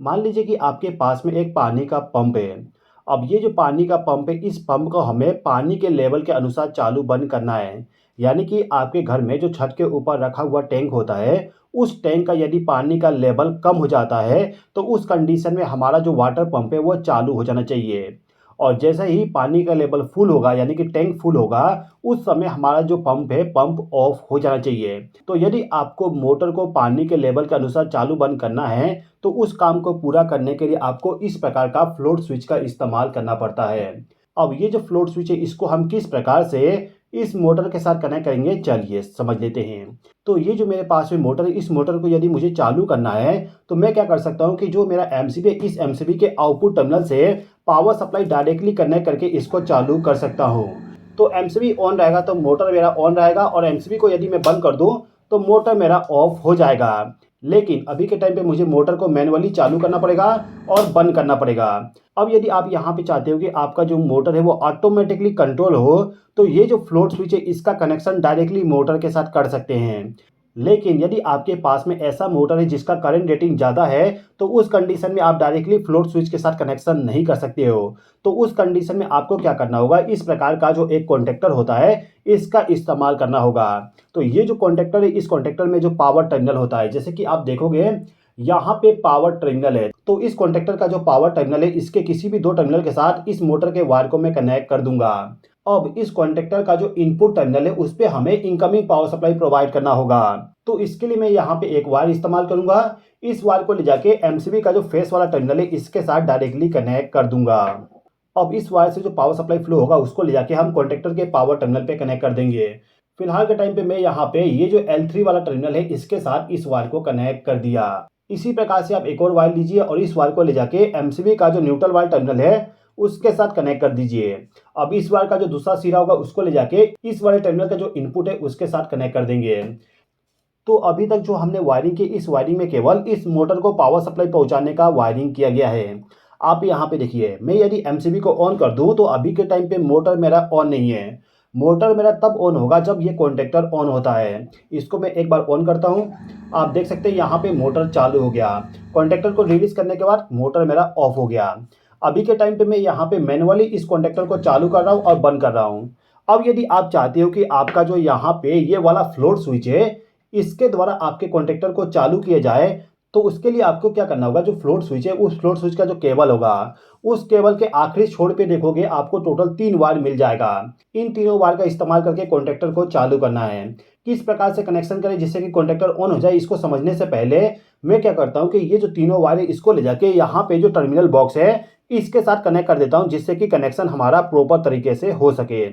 मान लीजिए कि आपके पास में एक पानी का पंप है। अब ये जो पानी का पंप है, इस पंप को हमें पानी के लेवल के अनुसार चालू बंद करना है। यानी कि आपके घर में जो छत के ऊपर रखा हुआ टैंक होता है, उस टैंक का यदि पानी का लेवल कम हो जाता है, तो उस कंडीशन में हमारा जो वाटर पंप है वो चालू हो जाना चाहिए। और जैसे ही पानी का लेवल फुल होगा, यानी कि टैंक फुल होगा, उस समय हमारा जो पंप है, पंप ऑफ हो जाना चाहिए। तो यदि आपको मोटर को पानी के लेवल के अनुसार चालू बंद करना है, तो उस काम को पूरा करने के लिए आपको इस प्रकार का फ्लोट स्विच का इस्तेमाल करना पड़ता है। अब ये जो फ्लोट स्विच है, इसको हम किस प्रकार से इस मोटर के साथ कनेक्ट करेंगे, चलिए समझ लेते हैं। तो ये जो मेरे पास में मोटर है, इस मोटर को यदि मुझे चालू करना है, तो मैं क्या कर सकता हूँ कि जो मेरा एमसीबी है, इस एमसीबी के आउटपुट टर्मिनल से पावर सप्लाई डायरेक्टली कनेक्ट करके इसको चालू कर सकता हूँ। तो एमसीबी ऑन रहेगा तो मोटर मेरा ऑन रहेगा, और एमसीबी को यदि मैं बंद कर दूँ तो मोटर मेरा ऑफ हो जाएगा। लेकिन अभी के टाइम पे मुझे मोटर को मैनुअली चालू करना पड़ेगा और बंद करना पड़ेगा। अब यदि आप यहाँ पे चाहते हो कि आपका जो मोटर है वो ऑटोमेटिकली कंट्रोल हो, तो ये जो फ्लोट स्विच है, इसका कनेक्शन डायरेक्टली मोटर के साथ कर सकते हैं। लेकिन यदि आपके पास में ऐसा मोटर है जिसका करंट रेटिंग ज़्यादा है, तो उस कंडीशन में आप डायरेक्टली फ्लोट स्विच के साथ कनेक्शन नहीं कर सकते हो। तो उस कंडीशन में आपको क्या करना होगा, इस प्रकार का जो एक कॉन्टेक्टर होता है, इसका इस्तेमाल करना होगा। तो ये जो कॉन्टेक्टर है, इस कॉन्टेक्टर में जो पावर टर्मिनल होता है, जैसे कि आप देखोगे यहाँ पे पावर टर्मिनल है, तो इस कॉन्टेक्टर का जो पावर टर्मिनल है, इसके किसी भी दो टर्मिनल के साथ इस मोटर के वायर को मैं कनेक्ट कर दूंगा। अब इस कॉन्टेक्टर का जो इनपुट टर्मिनल है, उस पे हमें इनकमिंग पावर सप्लाई प्रोवाइड करना होगा। तो इसके लिए मैं यहाँ पे एक वायर इस्तेमाल करूंगा। इस वायर को ले जाके एमसीबी का जो फेस वाला टर्मिनल है, इसके साथ डायरेक्टली कनेक्ट कर दूंगा। अब इस वायर से जो पावर सप्लाई फ्लो होगा, उसको ले जाके हम कॉन्टेक्टर के पावर टर्मिनल पे कनेक्ट कर देंगे। फिलहाल के टाइम पे मैं यहाँ पे ये जो L3 वाला टर्मिनल है, इसके साथ इस वायर को कनेक्ट कर दिया। इसी प्रकार से आप एक और वायर लीजिए और इस वायर को ले जाके एमसीबी का जो न्यूट्रल वायर टर्मिनल है, उसके साथ कनेक्ट कर दीजिए। अब इस वायर का जो दूसरा सिरा होगा, उसको ले जाके इस वाले टर्मिनल का जो इनपुट है, उसके साथ कनेक्ट कर देंगे। तो अभी तक जो हमने वायरिंग की, इस वायरिंग में केवल इस मोटर को पावर सप्लाई पहुंचाने का वायरिंग किया गया है। आप यहाँ पे देखिए, मैं यदि एमसीबी को ऑन कर दूं, तो अभी के टाइम पे मोटर मेरा ऑन नहीं है। मोटर मेरा तब ऑन होगा जब ये कॉन्टेक्टर ऑन होता है। इसको मैं एक बार ऑन करता हूँ। आप देख सकते हैं यहाँ पे मोटर चालू हो गया। कॉन्टेक्टर को रिलीज करने के बाद मोटर मेरा ऑफ हो गया। अभी के टाइम पे मैं यहाँ पे मैनुअली इस कॉन्टेक्टर को चालू कर रहा हूँ और बंद कर रहा हूँ। अब यदि आप चाहते हो कि आपका जो यहाँ पे ये वाला फ्लोट स्विच है, इसके द्वारा आपके कॉन्टेक्टर को चालू किया जाए, तो उसके लिए आपको क्या करना होगा, जो फ्लोट स्विच है, उस फ्लोट स्विच का जो केबल होगा, उस केबल के आखिरी छोर पे देखोगे आपको टोटल 3 वायर मिल जाएगा। इन तीनों वायर का इस्तेमाल करके कॉन्टेक्टर को चालू करना है। किस प्रकार से कनेक्शन करें जिससे कि कॉन्टेक्टर ऑन हो जाए, इसको समझने से पहले मैं क्या करता हूँ कि ये जो तीनों वायर है, इसको ले जाके यहाँ पे जो टर्मिनल बॉक्स है, इसके साथ कनेक्ट कर देता हूँ, जिससे कि कनेक्शन हमारा प्रॉपर तरीके से हो सके।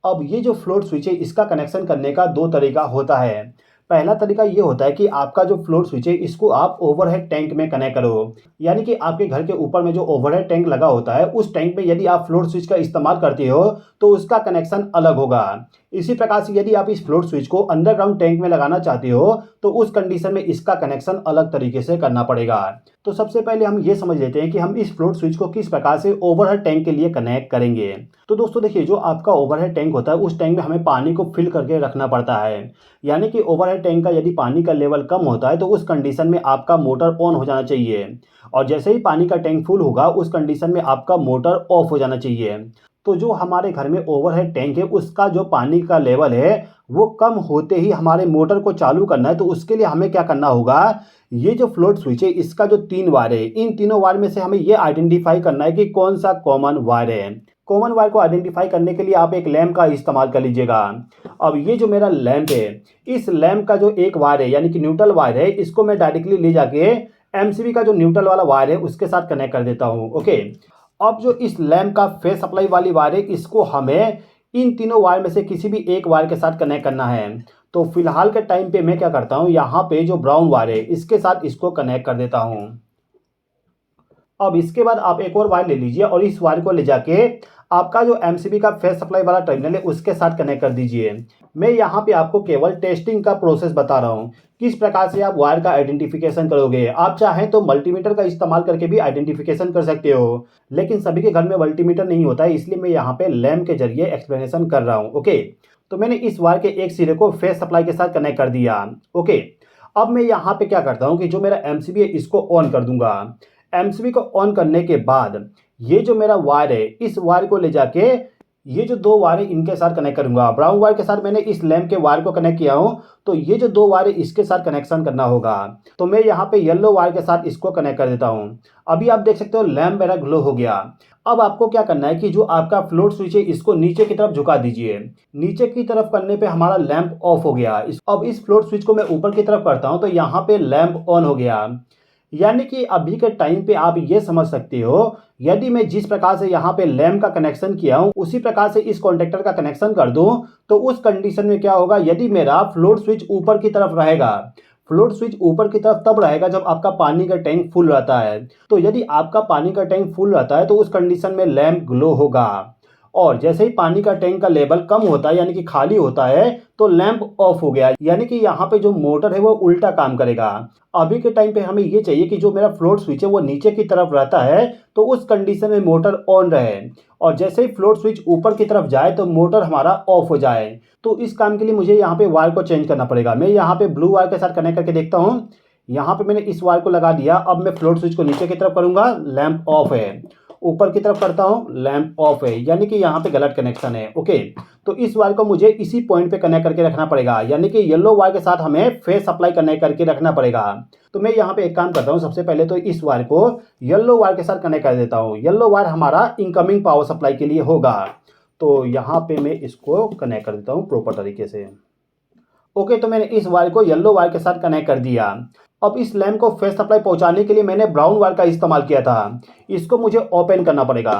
अब ये जो फ्लोट स्विच है, इसका कनेक्शन करने का 2 तरीका होता है। पहला तरीका ये होता है कि आपका जो फ्लोट स्विच है, इसको आप ओवरहेड टैंक में कनेक्ट करो। यानी कि आपके घर के ऊपर में जो ओवरहेड टैंक लगा होता है, उस टैंक में यदि आप फ्लोट स्विच का इस्तेमाल करते हो, तो उसका कनेक्शन अलग होगा। इसी प्रकार से यदि आप इस फ्लोट स्विच को अंडरग्राउंड टैंक में लगाना चाहते हो, तो उस कंडीशन में इसका कनेक्शन अलग तरीके से करना पड़ेगा। तो सबसे पहले हम ये समझ लेते हैं कि हम इस फ्लोट स्विच को किस प्रकार से ओवरहेड टैंक के लिए कनेक्ट करेंगे। तो दोस्तों देखिए, जो आपका ओवरहेड टैंक होता है, उस टैंक में हमें पानी को फिल करके रखना पड़ता है। यानी कि ओवरहेड टैंक का यदि पानी का लेवल कम होता है, तो उस कंडीशन में आपका मोटर ऑन हो जाना चाहिए, और जैसे ही पानी का टैंक फुल होगा, उस कंडीशन में आपका मोटर ऑफ हो जाना चाहिए। तो जो हमारे घर में ओवरहेड टैंक है, उसका जो पानी का लेवल है, वो कम होते ही हमारे मोटर को चालू करना है। तो उसके लिए हमें क्या करना होगा, ये जो फ्लोट स्विच है, इसका जो 3 वायर है, इन तीनों वायर में से हमें ये आइडेंटिफाई करना है कि कौन सा कॉमन वायर है। कॉमन वायर को आइडेंटिफाई करने के लिए आप एक लैंप का इस्तेमाल कर लीजिएगा। अब ये जो मेरा लैंप है, इस लैंप का जो एक वायर है, यानी कि न्यूट्रल वायर है, इसको मैं डायरेक्टली ले जाके एमसीबी का जो न्यूट्रल वाला वायर है, उसके साथ कनेक्ट कर देता हूँ। ओके। अब जो इस लैंप का फेस सप्लाई वाली वायर है, इसको हमें इन तीनों वायर में से किसी भी एक वायर के साथ कनेक्ट करना है। तो फिलहाल के टाइम पे मैं क्या करता हूँ, यहाँ पे जो ब्राउन वायर है, इसके साथ इसको कनेक्ट कर देता हूँ। अब इसके बाद आप एक और वायर ले लीजिए और इस वायर को ले जाके आपका जो एमसीबी का फेस सप्लाई वाला टर्मिनल है, उसके साथ कनेक्ट कर दीजिए। मैं यहाँ पे आपको केवल टेस्टिंग का प्रोसेस बता रहा हूँ, किस प्रकार से आप वायर का आइडेंटिफिकेशन करोगे। आप चाहें तो मल्टीमीटर का इस्तेमाल करके भी आइडेंटिफिकेशन कर सकते हो, लेकिन सभी के घर में मल्टीमीटर नहीं होता है, इसलिए मैं यहाँ पे लैंप के जरिए एक्सप्लेनेशन कर रहा हूँ। ओके। तो मैंने इस वायर के एक सिरे को फेस सप्लाई के साथ कनेक्ट कर दिया। ओके। अब मैं यहाँ पे क्या करता हूँ कि जो मेरा एमसीबी है, इसको ऑन कर दूंगा। एमसीबी को ऑन करने के बाद ये जो मेरा वायर है, इस वायर को ले जाके ये जो 2 वायर है इनके साथ कनेक्ट करूँगा। ब्राउन वायर के साथ मैंने इस लैंप के वायर को कनेक्ट किया हूँ, तो ये जो 2 वायर है इसके साथ कनेक्शन करना होगा। तो मैं यहाँ पे येलो वायर के साथ इसको कनेक्ट कर देता हूँ। अभी आप देख सकते हो लैंप मेरा ग्लो हो गया। अब आपको क्या करना है कि जो आपका फ्लोट स्विच है इसको नीचे की तरफ झुका दीजिए। नीचे की तरफ करने पे हमारा लैंप ऑफ हो गया। अब इस फ्लोट स्विच को मैं ऊपर की तरफ करता हूँ तो यहाँ पे लैंप ऑन हो गया। यानी कि अभी के टाइम पे आप ये समझ सकते हो, यदि मैं जिस प्रकार से यहाँ पे लैंप का कनेक्शन किया हूँ उसी प्रकार से इस कॉन्टेक्टर का कनेक्शन कर दूं तो उस कंडीशन में क्या होगा, यदि मेरा फ्लोट स्विच ऊपर की तरफ रहेगा, फ्लोट स्विच ऊपर की तरफ तब रहेगा जब आपका पानी का टैंक फुल रहता है। तो यदि आपका पानी का टैंक फुल रहता है तो उस कंडीशन में लैंप ग्लो होगा, और जैसे ही पानी का टैंक का लेवल कम होता है यानी कि खाली होता है तो लैंप ऑफ हो गया। यानी कि यहाँ पे जो मोटर है वो उल्टा काम करेगा। अभी के टाइम पे हमें ये चाहिए कि जो मेरा फ्लोट स्विच है वो नीचे की तरफ रहता है तो उस कंडीशन में मोटर ऑन रहे, और जैसे ही फ्लोट स्विच ऊपर की तरफ जाए तो मोटर हमारा ऑफ हो जाए। तो इस काम के लिए मुझे यहाँ पे वायर को चेंज करना पड़ेगा। मैं यहाँ पे ब्लू वायर के साथ कनेक्ट करके देखता हूँ। यहाँ पे मैंने इस वायर को लगा दिया। अब मैं फ्लोट स्विच को नीचे की तरफ करूँगा, लैंप ऑफ है। ऊपर की तरफ करता हूँ, लैंप ऑफ है, यानी कि यहाँ पे गलत कनेक्शन है। ओके, तो इस वायर को मुझे इसी पॉइंट पे कनेक्ट करके रखना पड़ेगा, यानी कि येलो वायर के साथ हमें फेस सप्लाई कनेक्ट करके रखना पड़ेगा। तो मैं यहाँ पे एक काम करता हूँ, सबसे पहले तो इस वायर को येलो वायर के साथ कनेक्ट कर देता हूँ। येलो वायर हमारा इनकमिंग पावर सप्लाई के लिए होगा। तो यहाँ पे मैं इसको कनेक्ट कर देता हूँ प्रॉपर तरीके से। ओके, तो मैंने इस वायर को येलो वायर के साथ कनेक्ट कर दिया। अब इस लैंप को फेस सप्लाई पहुंचाने के लिए मैंने ब्राउन वायर का इस्तेमाल किया था। इसको मुझे ओपन करना पड़ेगा।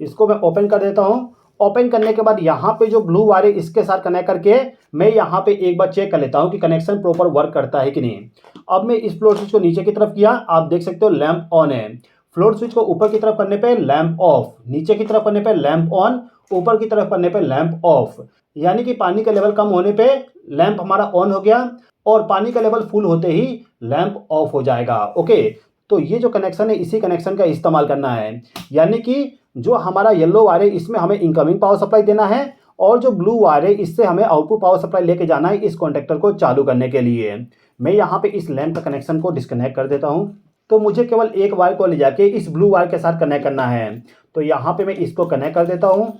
इसको मैं ओपन कर देता हूं। ओपन करने के बाद यहाँ पे जो ब्लू वायर है इसके साथ कनेक्ट करके मैं यहाँ पे एक बार चेक कर लेता हूँ कि कनेक्शन प्रॉपर वर्क करता है कि नहीं। अब मैं इस फ्लोट स्विच को नीचे की तरफ किया, आप देख सकते हो लैंप ऑन है। फ्लोट स्विच को ऊपर की तरफ करने पे लैंप ऑफ, नीचे की तरफ करने पे लैंप ऑन, ऊपर की तरफ करने पे लैंप ऑफ। यानी कि पानी का लेवल कम होने पे लैंप हमारा ऑन हो गया और पानी का लेवल फुल होते ही लैंप ऑफ हो जाएगा। ओके, तो ये जो कनेक्शन है इसी कनेक्शन का इस्तेमाल करना है। यानी कि जो हमारा येलो वायर है इसमें हमें इनकमिंग पावर सप्लाई देना है, और जो ब्लू वायर है इससे हमें आउटपुट पावर सप्लाई लेके जाना है इस कॉन्टेक्टर को चालू करने के लिए। मैं यहाँ पे इस लैंप का कनेक्शन को डिस्कनेक्ट कर देता हूँ। तो मुझे केवल एक वायर को ले जाके इस ब्लू वायर के साथ कनेक्ट करना है। तो यहाँ पे मैं इसको कनेक्ट कर देता हूँ।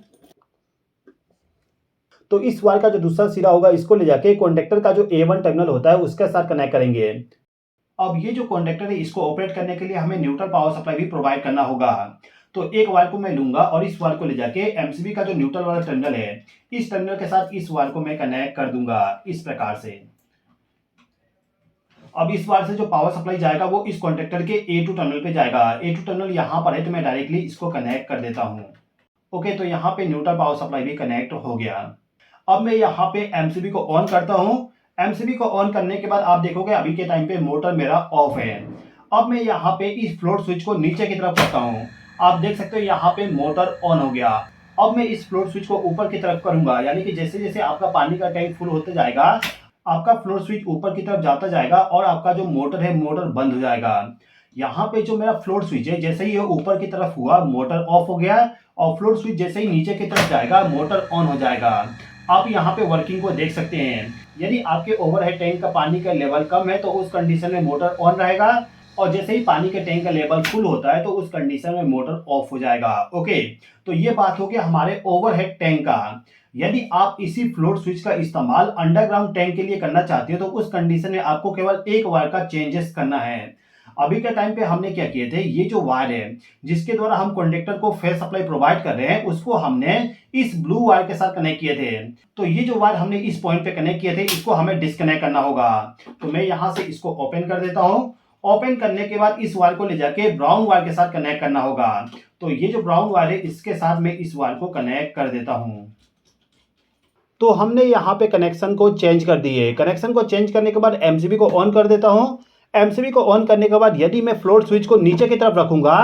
तो इस वायर का जो दूसरा सिरा होगा इसको ले जाके कॉन्टेक्टर का जो A1 टर्मिनल होता है उसके साथ कनेक्ट करेंगे। अब ये जो कॉन्टेक्टर है इसको ऑपरेट करने के लिए हमें न्यूट्रल पावर सप्लाई भी प्रोवाइड करना होगा। तो एक वायर को मैं लूंगा और इस वायर को ले जाके एमसीबी का जो न्यूट्रल वाला टर्मिनल है इस टर्मिनल के साथ इस वायर को मैं कनेक्ट कर दूंगा इस प्रकार से। अब इस वायर से जो पावर सप्लाई जाएगा वो इस कॉन्टेक्टर के A2 टर्मिनल पे जाएगा। A2 टर्मिनल यहाँ पर है तो मैं डायरेक्टली इसको कनेक्ट कर देता हूँ। ओके, तो यहाँ पे न्यूट्रल पावर सप्लाई भी कनेक्ट हो गया। अब मैं यहाँ पे एमसीबी को ऑन करता हूँ। एमसीबी को ऑन करने के बाद आप देखोगे अभी के टाइम पे मोटर मेरा ऑफ है। अब मैं यहाँ पे इस फ्लोट स्विच को नीचे की तरफ करता हूँ। आप देख सकते हो यहाँ पे मोटर ऑन हो गया। अब मैं इस फ्लोट स्विच को ऊपर की तरफ करूंगा, यानी कि जैसे जैसे आपका पानी का टैंक फुल होते जाएगा आपका फ्लोट स्विच ऊपर की तरफ जाता जाएगा और आपका जो मोटर है मोटर बंद हो जाएगा। यहाँ पे जो मेरा फ्लोट स्विच है जैसे ही ये ऊपर की तरफ हुआ मोटर ऑफ हो गया, और फ्लोट स्विच जैसे ही नीचे की तरफ जाएगा मोटर ऑन हो जाएगा। आप यहाँ पे वर्किंग को देख सकते हैं। यदि आपके ओवरहेड टैंक का पानी का लेवल कम है तो उस कंडीशन में मोटर ऑन रहेगा, और जैसे ही पानी के टैंक का लेवल फुल होता है तो उस कंडीशन में मोटर ऑफ हो जाएगा। ओके, तो ये बात हो गया हमारे ओवरहेड टैंक का। यदि आप इसी फ्लोट स्विच का इस्तेमाल अंडरग्राउंड टैंक के लिए करना चाहते हो तो उस कंडीशन में आपको केवल एक वायर का चेंजेस करना है। अभी के टाइम पे हमने क्या किए थे, ये जो वायर है जिसके द्वारा हम कॉन्डेक्टर को फेस सप्लाई प्रोवाइड कर रहे हैं उसको हमने इस ब्लू वायर के साथ कनेक्ट किए थे। तो ये जो वायर हमने इस पॉइंट पे कनेक्ट किए थे इसको हमें डिस्कनेक्ट करना होगा। तो मैं यहाँ से इसको ओपन कर देता हूँ। ओपन करने के बाद इस वायर को ले जाके ब्राउन वायर के साथ कनेक्ट करना होगा। तो ये जो ब्राउन वायर है इसके साथ मैं इस वायर को कनेक्ट कर देता हूँ। तो हमने यहाँ पे कनेक्शन को चेंज कर दिए। कनेक्शन को चेंज करने के बाद एमसीबी को ऑन कर देता हूँ। एमसीबी को ऑन करने के बाद यदि मैं फ्लोट स्विच को नीचे की तरफ रखूंगा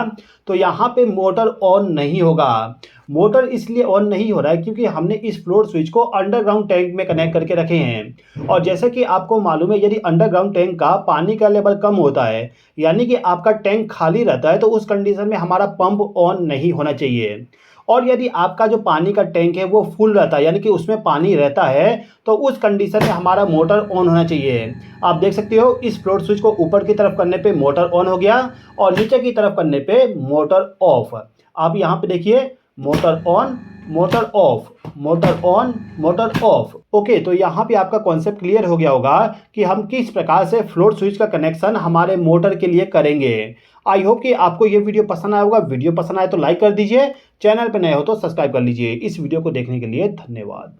तो यहाँ पे मोटर ऑन नहीं होगा। मोटर इसलिए ऑन नहीं हो रहा है क्योंकि हमने इस फ्लोट स्विच को अंडरग्राउंड टैंक में कनेक्ट करके रखे हैं। और जैसे कि आपको मालूम है, यदि अंडरग्राउंड टैंक का पानी का लेवल कम होता है, यानी कि आपका टैंक खाली रहता है, तो उस कंडीशन में हमारा पंप ऑन नहीं होना चाहिए। और यदि आपका जो पानी का टैंक है वो फुल रहता है, यानी कि उसमें पानी रहता है, तो उस कंडीशन में हमारा मोटर ऑन होना चाहिए। आप देख सकते हो, इस फ्लोट स्विच को ऊपर की तरफ करने पे मोटर ऑन हो गया और नीचे की तरफ करने पे मोटर ऑफ। आप यहाँ पे देखिए, motor on, motor of, motor on, motor of. Okay, तो यहाँ पे आपका कॉन्सेप्ट क्लियर हो गया होगा कि हम किस प्रकार से फ्लोट स्विच का कनेक्शन हमारे मोटर के लिए करेंगे। आई होप कि आपको ये वीडियो पसंद आया होगा। वीडियो पसंद आए तो लाइक कर दीजिए, चैनल पर नए हो तो सब्सक्राइब कर लीजिए। इस वीडियो को देखने के लिए धन्यवाद।